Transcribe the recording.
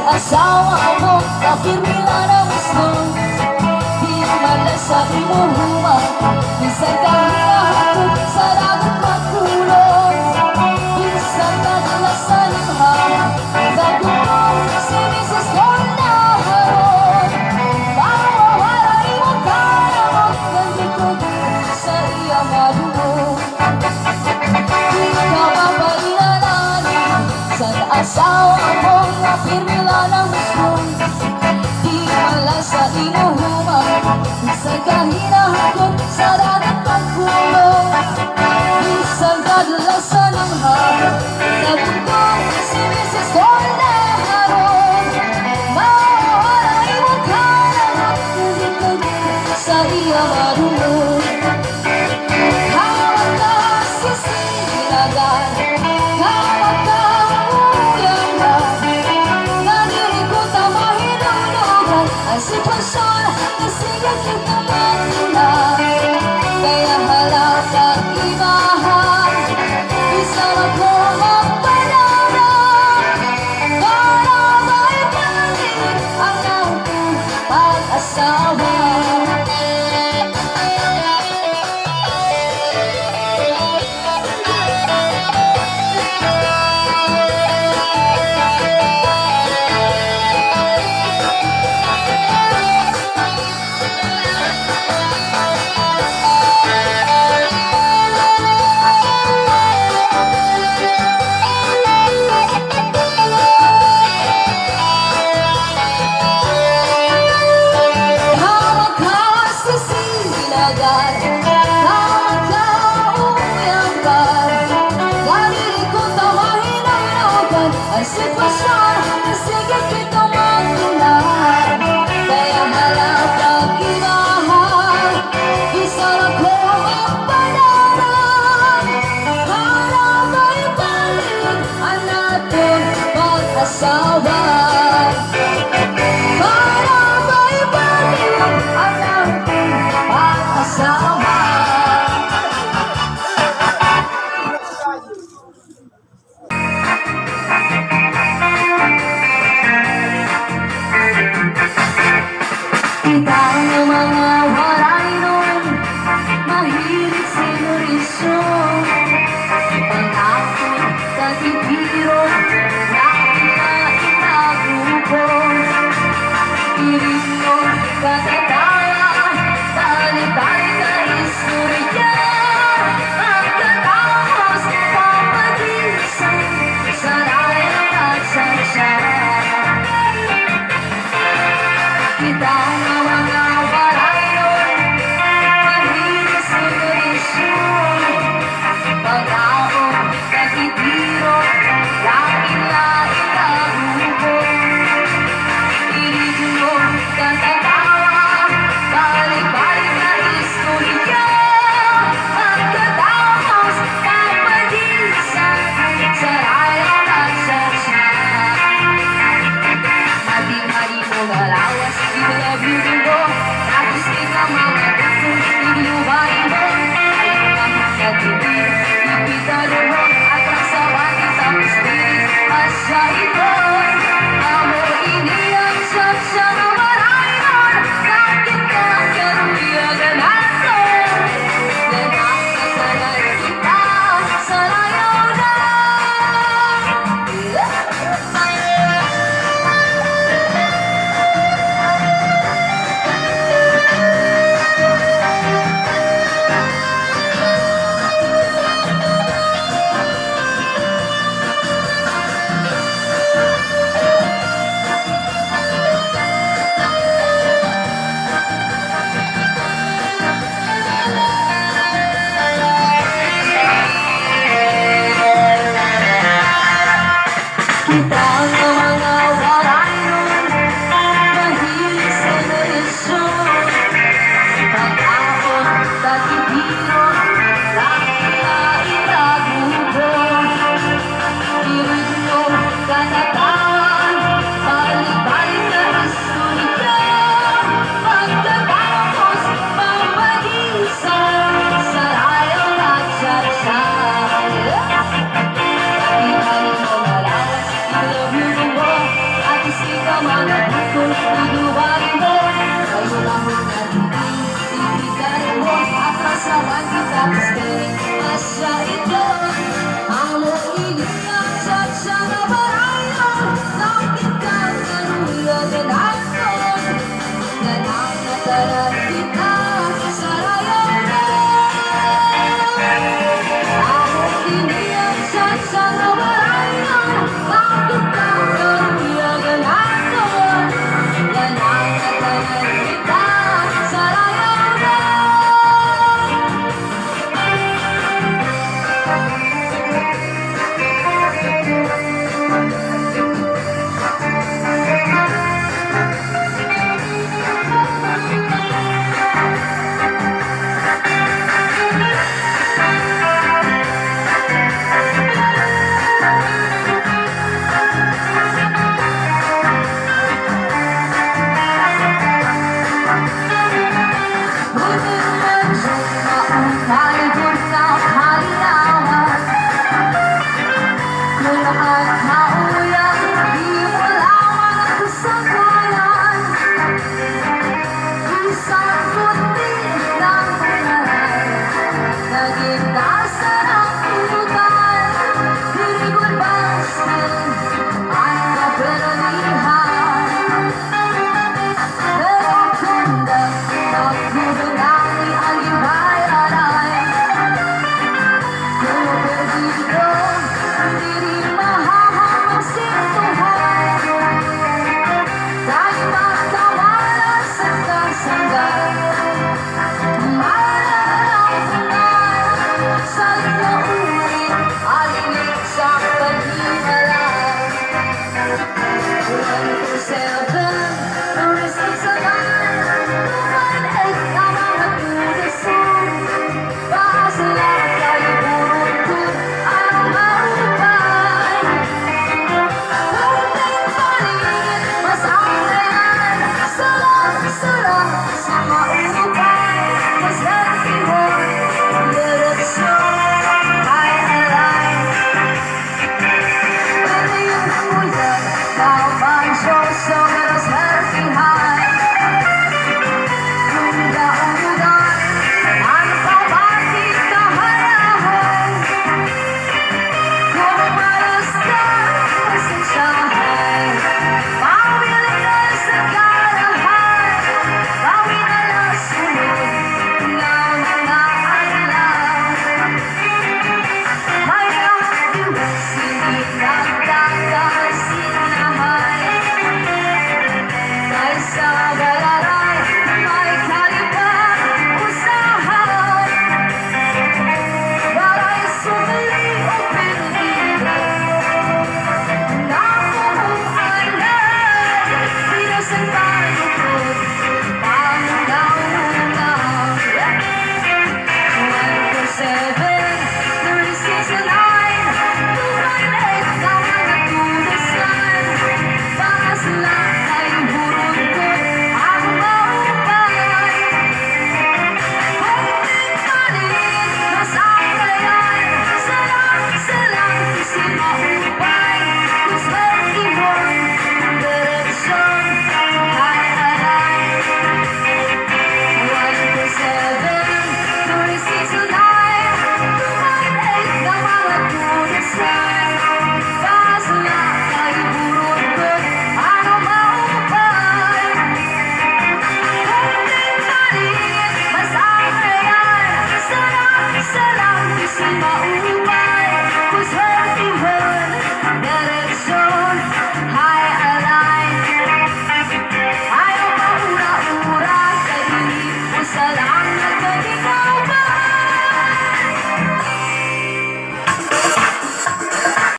asawa mo, kapirmila na gusto. Di mala sa imuhuma, bisan kahihapon sa dagat magkulong. Bisan kadalasan imam, dagumong si Mrs. Cornaharon. Mawawala imo karamot, nandikod sa iya madulong. Di ka mabalinananin, sa asawa mo, kapirmila na gusto. Di mala sa imuhuma, bisan kahihapon sa dagat magkulong. Bisan kadalasan ng hapon, nabundong si Mrs. Cornaharon. Mawawala imo karamot, nandikod sa iya madulong. Hawak ka sisinagan, hawak ka uyangan, nalirikot ang mahinulugan ang sitwasyon na sige kita magulang. Kaya halap ang ibahan, isang ako magpanaran, para maibalik ang ating pag-asawa. Hawak ka sisinagan, hawak ka uyangan, nalirikot ang mahinulugan ang sitwasyon na sige kita magulang. Kaya halap ang ibahan, isang ako magpanaran, para maibalik ang ating pag-asawa. Para maibalik ang ating pag-asawa. Kita ang mga waray nun, mahilig sinurisyon. Pangakot, katitiro, nakinainagupon. Iringon, katatayaan, tali-tali ka istorya. Pagkatapos, papagisan, sarayan at sansyan. Kita ang mga waray nun, mahilig sinurisyon. Pag-aon, katitiro, lain-lain na hubon. Iringon, katatawa, balik-balik na istorya. Pagkatapos, papagisan, sarayan at sansyan. Mati-mati mo galawas, binabitin mo, tapos di ka mga gustong iniubahin mo. Ayaw nga magkatibig, ipitalo mo, at rasawan at tapos pilit, masyahin mo. Amo iniyak siya na maray nun, nakit ka ang karuliagan natin. Lanak na sanay kita, sarayaw na. mo lahat,